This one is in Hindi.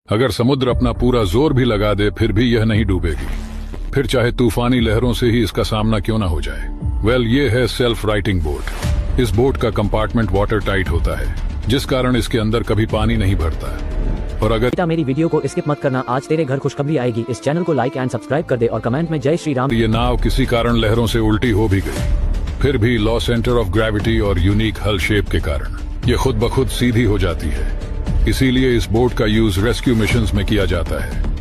अगर समुद्र अपना पूरा जोर भी लगा दे फिर भी यह नहीं डूबेगी, फिर चाहे तूफानी लहरों से ही इसका सामना क्यों ना हो जाए। ये है सेल्फ राइटिंग बोट। इस बोट का कंपार्टमेंट वाटर टाइट होता है, जिस कारण इसके अंदर कभी पानी नहीं भरता। और अगर बेटा मेरी वीडियो को स्किप मत करना, आज तेरे घर खुशखबरी आएगी। इस चैनल को लाइक एंड सब्सक्राइब कर दे और कमेंट में जय श्री राम। ये नाव किसी कारण लहरों से उल्टी हो भी गई, फिर भी लॉ सेंटर ऑफ ग्रेविटी और यूनिक हल शेप के कारण ये खुद ब खुद सीधी हो जाती है। इसीलिए इस बोट का यूज रेस्क्यू मिशंस में किया जाता है।